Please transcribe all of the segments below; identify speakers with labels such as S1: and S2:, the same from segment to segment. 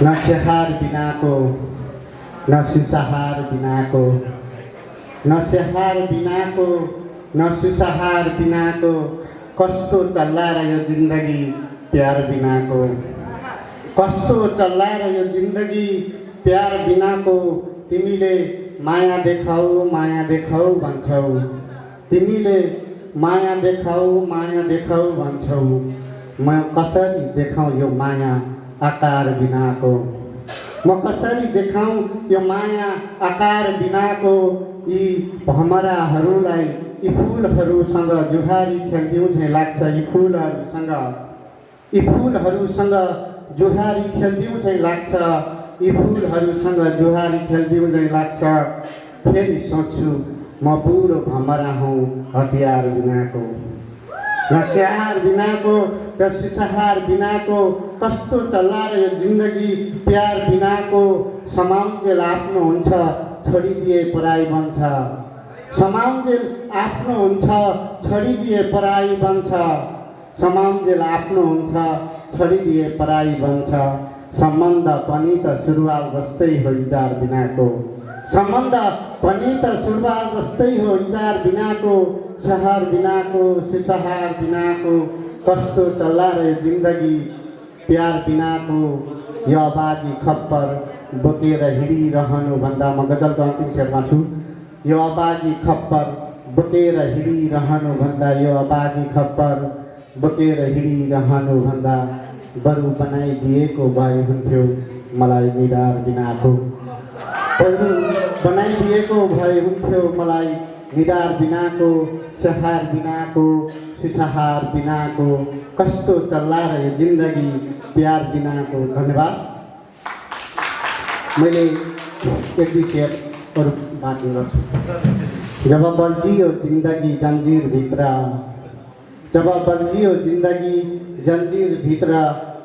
S1: न स्याहार बिनाको न सुसहार बिनाको न स्याहार बिनाको न सुसहार बिनाको कस्तो चल्ला र यो जिन्दगी प्यार बिनाको कस्तो चल्ला र यो जिन्दगी प्यार बिनाको तिमीले माया देखाऊ भन्छौ तिमीले माया देखाऊ भन्छौ म कसरी देखाउँ यो माया आकार बिनाको म कसरी देखाउँ यो माया आकार बिनाको यी भमराहरूलाई यी फुलहरूसँग जुहारी खेल्दिउँ झैँ लाग्छ यी फुलहरूसँग जुहारी खेल्दिउँ झैँ लाग्छ यी फुलहरूसँग जुहारी खेल्दिउँ झैँ लाग्छ फेरि सोच्छु म बुढो भमरा हुँ हतियार बिनाको न स्याहार बिनाको न सुसहार बिनाको कस्तो चल्ला र यो जिन्दगी प्यार बिनाको समाउन्जेल आफ्नो हुन्छ छोडिदिए पराई बन्छ समाउन्जेल आफ्नो हुन्छ छोडिदिए पराई बन्छ समाउन्जेल आफ्नो हुन्छ छोडिदिए पराई बन्छ सम्बन्ध पनि त सुरुवाल जस्तै हो इजार बिनाको सम्बन्ध पनि त सुरुवाल जस्तै हो इजार बिनाको स्याहार बिनाको सुसहार बिनाको कस्तो चल्ला रे जिन्दगी प्यार बिनाको यो अबागी खप्पर बोकेर हिँडिरहनुभन्दा म गजलको अन्तिम शेरमा छु यो अबागी खप्पर बोकेर हिँडिरहनुभन्दा यो अबागी खप्पर बोकेर हिँडिरहनुभन्दा बरु बनाइदिएको भए हुन्थ्यो मलाई निधार बिनाको बरु बनाइदिएको भए हुन्थ्यो मलाई निधार बिनाको स्याहार बिनाको सुसहार बिनाको कस्तो चल्ला र यो जिन्दगी प्यार बिनाको। धन्यवाद। मैले एक दुई शेरहरू वाचन गर्छु। जब बल्झियो जिन्दगी जन्जिरभित्र जब बल्झियो जिन्दगी जन्जिरभित्र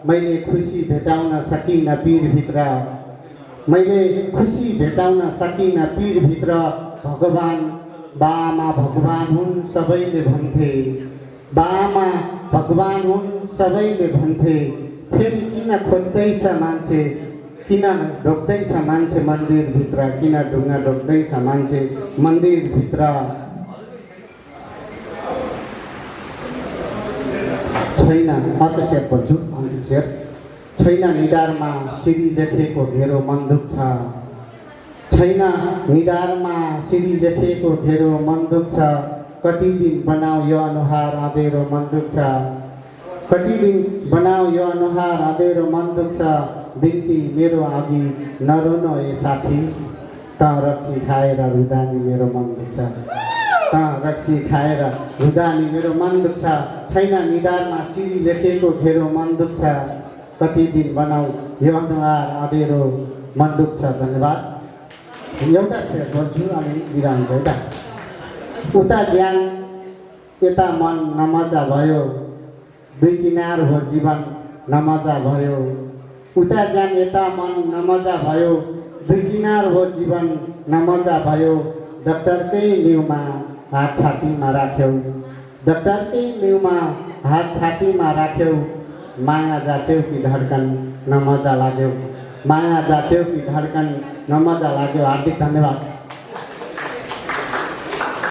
S1: मैले खुसी भेटाउन सकिनँ पीरभित्र मैले खुसी भेटाउन सकिनँ पीरभित्र भगवान बाआमा भगवान हुन् सबैले भन्थे बाआमा भगवान हुन् सबैले भन्थे फेरि किन खोज्दैछ मान्छे किन ढोक्दैछ मान्छे मन्दिरभित्र किन ढुङ्गा ढोक्दैछ मान्छे मन्दिरभित्र छैन। अर्को शेर पढ्छु अन्तिम शेर। छैन निधारमा सिरी लेखेको घेरो मन दुख्छ छैन निधारमा सिरी लेखेको घेरो मन दुख्छ कति दिन बनाऊ यो अनुहार अँधेरो मन दुख्छ कति दिन बनाऊ यो अनुहार अँधेरो मन दुख्छ बिन्ती मेरो अघि नरोनो ए साथी त रक्सी खाएर रुदा नि मेरो मन दुख्छ त रक्सी खाएर रुदा नि मेरो मन दुख्छ छैन निधारमा सिरी लेखेको घेरो मन दुख्छ कति दिन बनाऊ यो अनुहार अँधेरो मन दुख्छ। धन्यवाद। एउटा शेर बोल्छु अनि बिदा हुन्छ है त। उता ज्यान यता मन नमजा भयो दुई किनार हो जीवन नमजा भयो उता ज्यान यता मन नमजा भयो दुई किनार हो जीवन नमजा भयो डाक्टरकै न्युमा हात छातीमा राख्यौ डाक्टरकै न्युमा हात छातीमा राख्यौ माया जाछ्यौ कि धड्कन नमजा लाग्यो माया जाछ्यौ कि धड्कन नमजा लाग्यो। हार्दिक धन्यवाद।